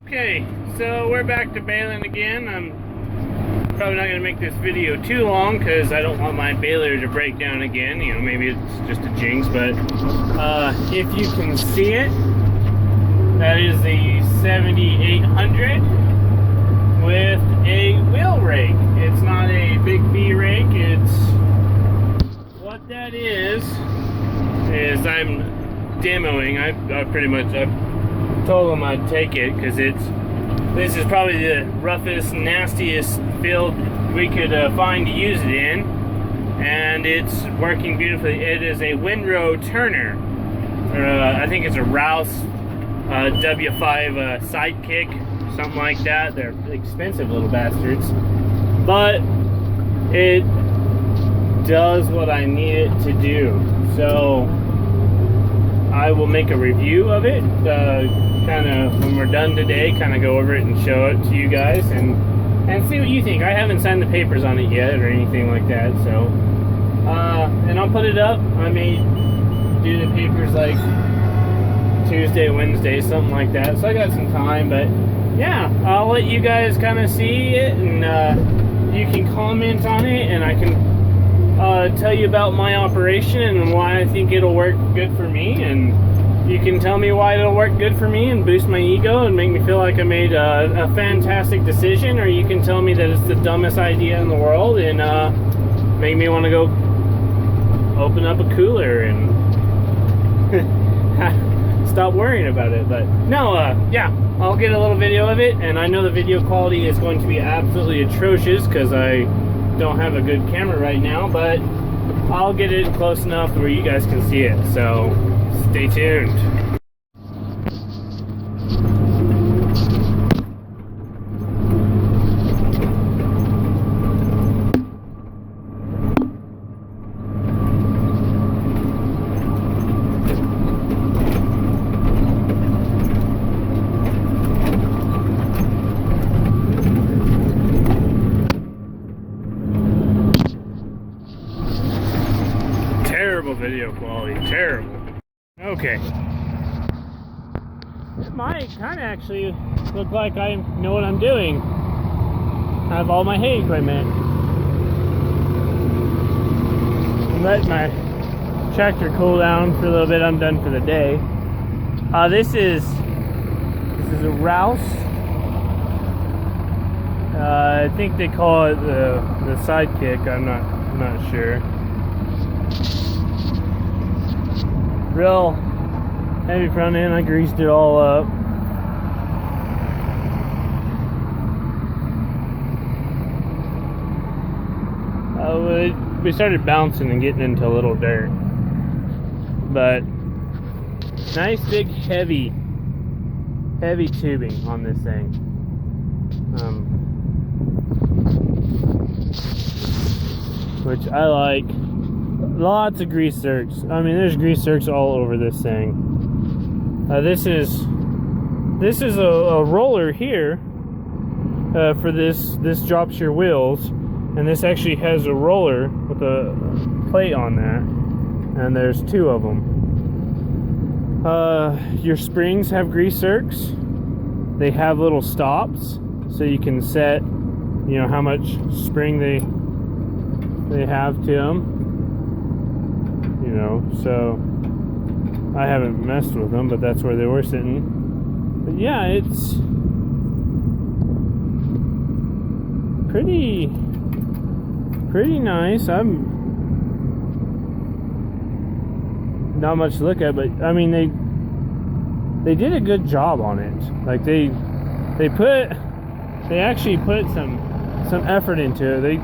Okay, so we're back to baling again. I'm probably not going to make this video too long because I don't want my baler to break down again. You know, maybe it's just a jinx, but if you can see it, that is the 7800 with a wheel rake. It's not a big B rake. It's what that is I'm demoing. I pretty much told them I'd take it because this is probably the roughest, nastiest field we could find to use it in, and it's working beautifully. It is a windrow turner. I think it's a Rowse W5 sidekick, something like that. They're expensive little bastards, but it does what I need it to do. So I will make a review of it, kind of when we're done today, kind of go over it and show it to you guys and see what you think. I haven't signed the papers on it yet or anything like that, so and I'll put it up. I may do the papers like Tuesday, Wednesday, something like that, so I got some time. But yeah, I'll let you guys kind of see it, and you can comment on it, and I can tell you about my operation and why I think it'll work good for me, and you can tell me why it'll work good for me and boost my ego and make me feel like I made a fantastic decision, or you can tell me that it's the dumbest idea in the world and make me want to go open up a cooler and stop worrying about it. But no, yeah, I'll get a little video of it, and I know the video quality is going to be absolutely atrocious because I don't have a good camera right now, but I'll get it close enough where you guys can see it, so stay tuned. Video quality, terrible. Okay. It might kind of actually look like I know what I'm doing. I have all my hay equipment. Let my tractor cool down for a little bit. I'm done for the day. This is a Rowse. I think they call it the sidekick. I'm not sure. Real heavy front end. I greased it all up. We started bouncing and getting into a little dirt, but nice big heavy tubing on this thing. Which I like. Lots of grease zerks. I mean, there's grease zerks all over this thing. This is a roller here for this drops your wheels, and this actually has a roller with a plate on that, and there's two of them. Your springs have grease zerks. They have little stops, so you can set, you know, how much spring they have to them. You know, so I haven't messed with them, but that's where they were sitting. But yeah, it's pretty nice. I'm not much to look at, but I mean they did a good job on it. Like they actually put some effort into it.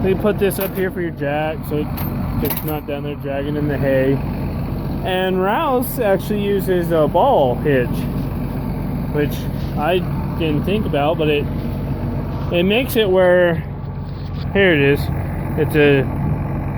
They put this up here for your jack, so it's not down there dragging in the hay. And Rowse actually uses a ball hitch, which I didn't think about, but it makes it where, here it is, it's a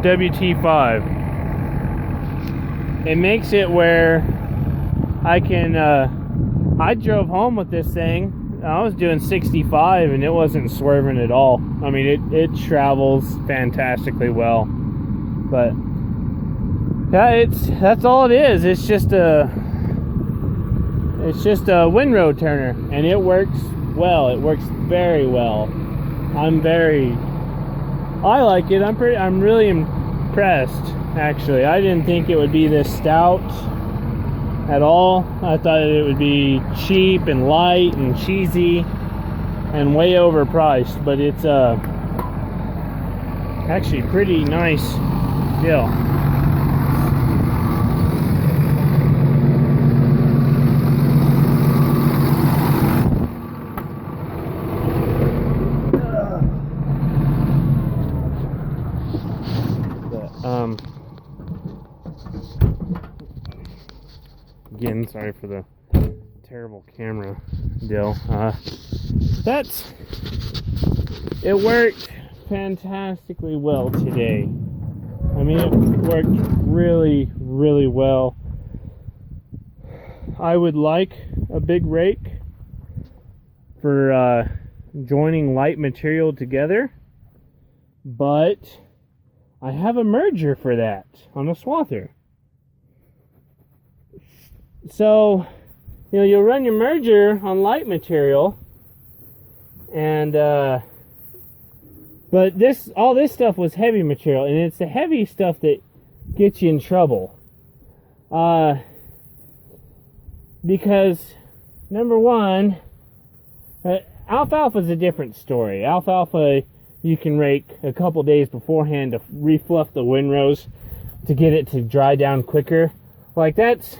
WT5. It makes it where I can, I drove home with this thing. I was doing 65 and it wasn't swerving at all. I mean, it travels fantastically well. But yeah, that's all it is. It's just It's just a windrow turner, and it works well. It works very well. I like it. I'm really impressed, actually. I didn't think it would be this stout at all. I thought it would be cheap and light and cheesy and way overpriced, but it's actually pretty nice deal. Again, sorry for the terrible camera deal. It worked fantastically well today. I mean, it worked really, really well. I would like a big rake for joining light material together, but I have a merger for that on a swather. So, you know, you'll run your merger on light material, and but all this stuff was heavy material, and it's the heavy stuff that gets you in trouble. Because number one, alfalfa is a different story. Alfalfa you can rake a couple days beforehand to refluff the windrows to get it to dry down quicker. Like, that's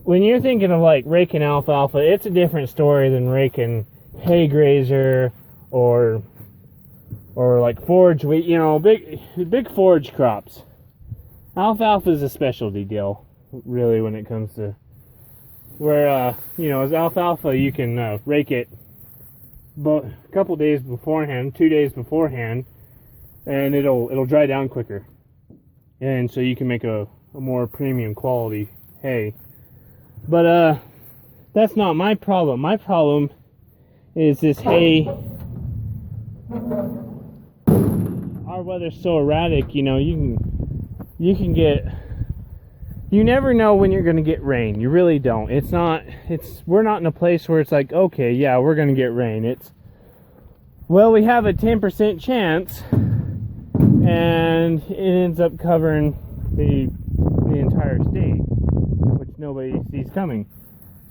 when you're thinking of like raking alfalfa, it's a different story than raking hay grazer or like forage wheat, you know, big forage crops. Alfalfa is a specialty deal, really, when it comes to where you know, as alfalfa you can rake it a couple days beforehand, 2 days beforehand, and it'll dry down quicker, and so you can make a more premium quality hay. But that's not my problem. My problem is this hay. Our weather's so erratic, you know, you can get, you never know when you're going to get rain. You really don't. We're not in a place where it's like, okay, yeah, we're going to get rain. Well, we have a 10% chance, and it ends up covering the entire state, which nobody sees coming.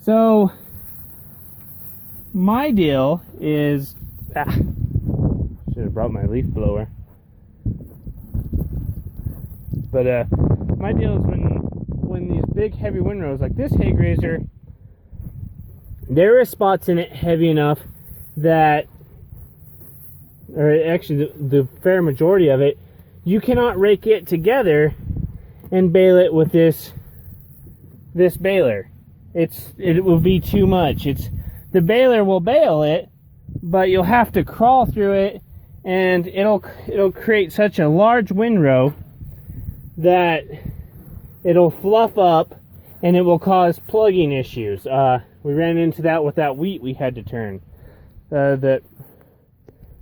So my deal is, should have brought my leaf blower. But my deal is when these big heavy windrows, like this hay grazer, there are spots in it heavy enough that, or actually the fair majority of it, you cannot rake it together and bale it with this baler. It will be too much. The baler will bale it, but you'll have to crawl through it, and it'll create such a large windrow that it'll fluff up, and it will cause plugging issues. We ran into that with that wheat we had to turn. That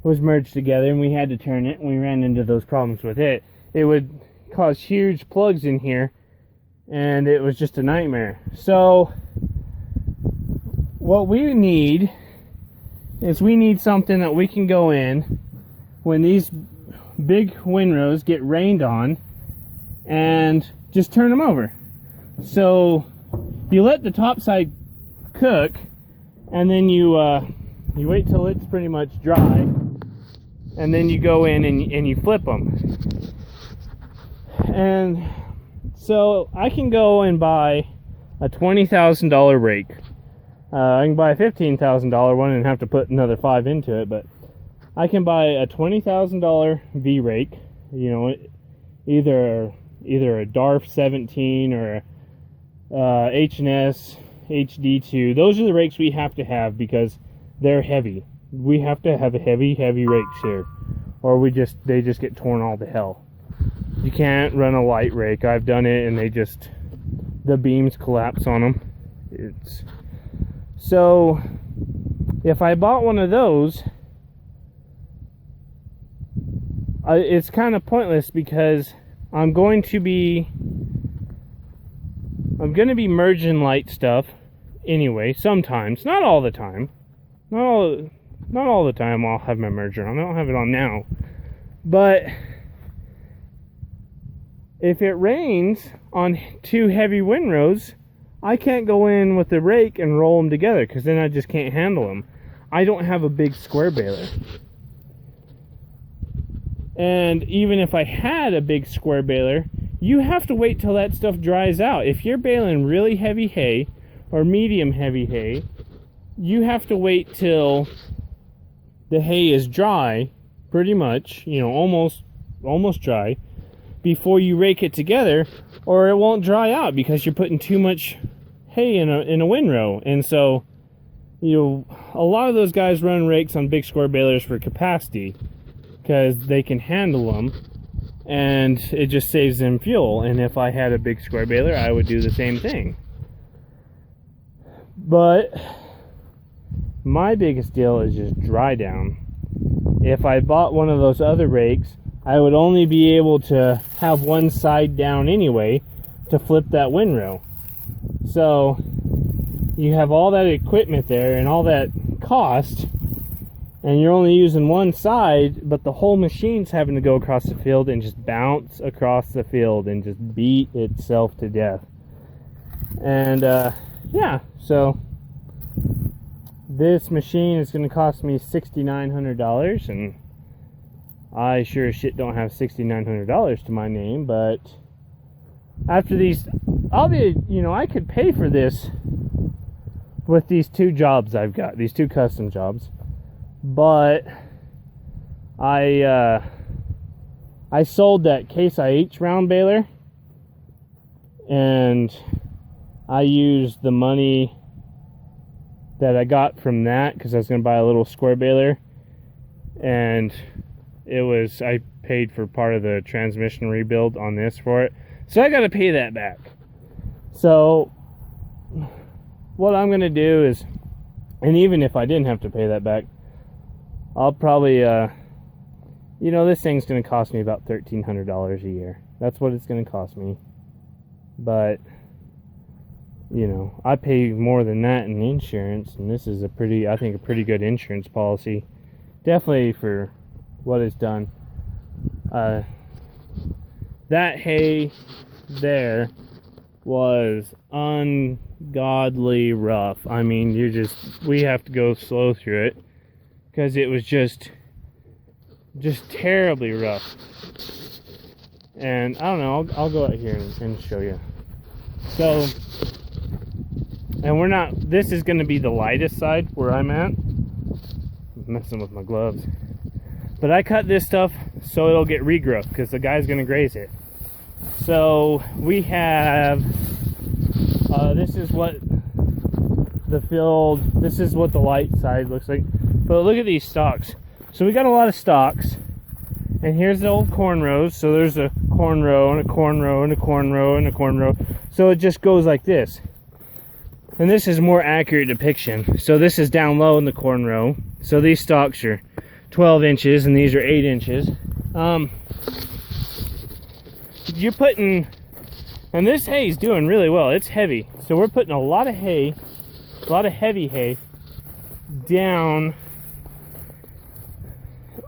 was merged together, and we had to turn it, and we ran into those problems with it. It would cause huge plugs in here, and it was just a nightmare. So what we need is something that we can go in when these big windrows get rained on and just turn them over. So you let the top side cook, and then you wait till it's pretty much dry, and then you go in and you flip them. And so I can go and buy a $20,000 rake. I can buy a $15,000 one and have to put another $5,000 into it, but I can buy a $20,000 V rake, you know, either a DARF 17 or a H&S HD2. Those are the rakes we have to have because they're heavy. We have to have a heavy rakes here, or they just get torn all to hell. You can't run a light rake. I've done it, and the beams collapse on them. So if I bought one of those, it's kind of pointless because I'm going to be merging light stuff anyway, sometimes, not all the time. Not all the time I'll have my merger on. I don't have it on now. But if it rains on 2 heavy windrows, I can't go in with the rake and roll them together, because then I just can't handle them. I don't have a big square baler. And even if I had a big square baler, you have to wait till that stuff dries out. If you're baling really heavy hay or medium heavy hay, you have to wait till the hay is dry, pretty much, you know, almost dry, before you rake it together, or it won't dry out because you're putting too much hay in a windrow. And so, you know, a lot of those guys run rakes on big square balers for capacity because they can handle them, and it just saves them fuel. And if I had a big square baler, I would do the same thing. But my biggest deal is just dry down. If I bought one of those other rakes, I would only be able to have one side down anyway to flip that windrow. So you have all that equipment there and all that cost, and you're only using one side, but the whole machine's having to go across the field and just bounce across the field and just beat itself to death. And yeah, so this machine is going to cost me $6,900, and I sure as shit don't have $6,900 to my name. But after these, I'll be, you know, I could pay for this with these 2 jobs I've got, these 2 custom jobs. But I sold that Case IH round baler, and I used the money that I got from that because I was going to buy a little square baler, and I paid for part of the transmission rebuild on this for it, so I got to pay that back. So what I'm going to do is, and even if I didn't have to pay that back, I'll probably you know, this thing's going to cost me about $1,300 a year. That's what it's going to cost me. But you know, I pay more than that in insurance, and this is I think a pretty good insurance policy, definitely for what it's done. That hay there was ungodly rough. I mean, we have to go slow through it because it was just terribly rough. And I don't know, I'll go out here and show you. So, and this is going to be the lightest side where I'm at. I'm messing with my gloves. But I cut this stuff so it'll get regrowth because the guy's going to graze it. So we have, this is what the light side looks like. But look at these stalks. So we got a lot of stalks. And here's the old corn rows. So there's a corn row and a corn row and a corn row and a corn row. So it just goes like this. And this is a more accurate depiction. So this is down low in the corn row. So these stalks are 12 inches and these are 8 inches. You're putting, and this hay is doing really well. It's heavy. So we're putting a lot of hay, a lot of heavy hay down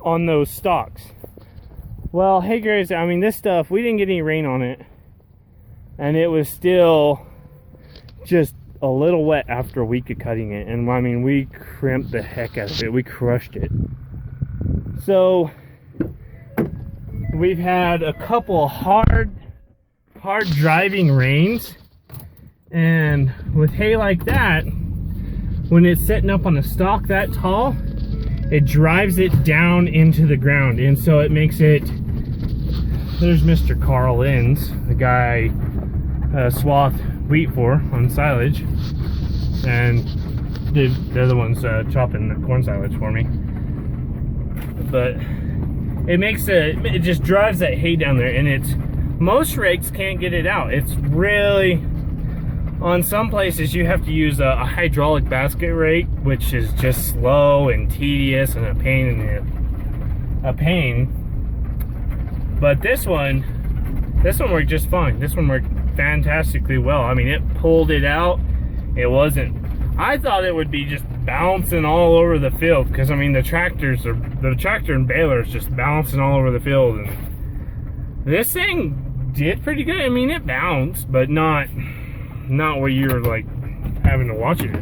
on those stalks. Well, hay grazers, I mean, this stuff, we didn't get any rain on it. And it was still just a little wet after a week of cutting it. And I mean, we crimped the heck out of it. We crushed it. So we've had a couple hard driving rains. And with hay like that, when it's setting up on a stalk that tall, it drives it down into the ground. And so it makes it, there's Mr. Carl Inns, the guy swath wheat for on silage, and they're the ones chopping the corn silage for me. But it just drives that hay down there, and most rakes can't get it out. It's really, on some places you have to use a hydraulic basket rake, which is just slow and tedious and a pain. But this one worked just fine. This one worked fantastically well. I mean, it pulled it out. It wasn't I thought it would be just bouncing all over the field, because I mean the tractor and baler is just bouncing all over the field, and this thing did pretty good. I mean, it bounced, but not where you're like having to watch it.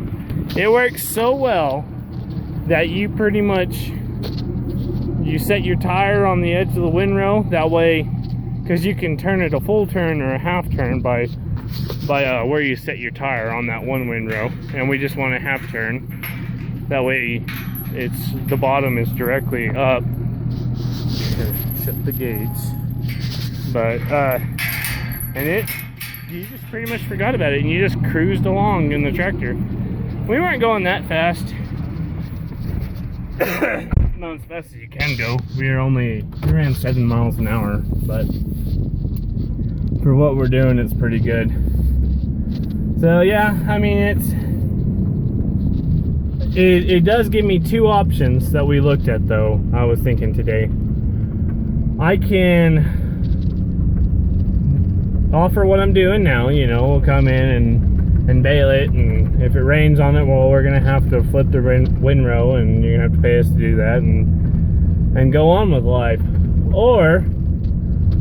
It works so well that you pretty much, you set your tire on the edge of the windrow, that way, because you can turn it a full turn or a half turn by where you set your tire on that one windrow, and we just want a half turn. That way, the bottom is directly up. Shut the gates. But and you just pretty much forgot about it, and you just cruised along in the tractor. We weren't going that fast. Not as fast as you can go. We ran 7 miles an hour, but for what we're doing, it's pretty good. So yeah, I mean, it does give me two options that we looked at, though. I was thinking today, I can offer what I'm doing now. You know, we'll come in and bale it, and if it rains on it, well, we're gonna have to flip the windrow, and you're gonna have to pay us to do that, and go on with life. Or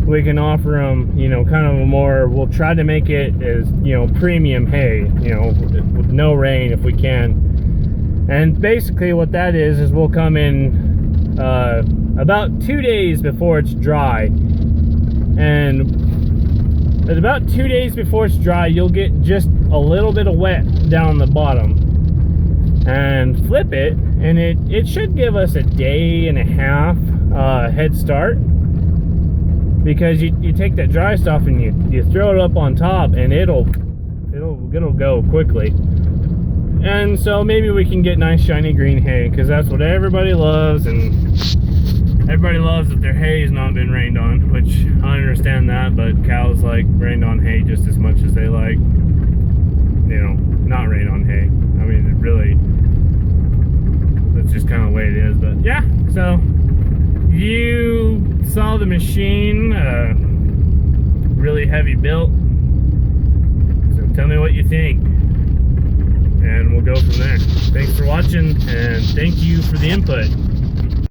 we can offer them, you know, kind of a more, we'll try to make it as, you know, premium hay, you know, with no rain if we can. And basically what that is we'll come in about 2 days before it's dry, and at about 2 days before it's dry, you'll get just a little bit of wet down the bottom, and flip it, and it should give us a day and a half head start, because you take that dry stuff and you throw it up on top, and it'll go quickly. And so maybe we can get nice shiny green hay, because that's what everybody loves, and everybody loves that their hay has not been rained on, which I understand that, but cows like rained on hay just as much as they like, you know, not rained on hay. I mean, it really, that's just kind of the way it is. But yeah, so you saw the machine, really heavy built. So tell me what you think, and we'll go from there. Thanks for watching, and thank you for the input.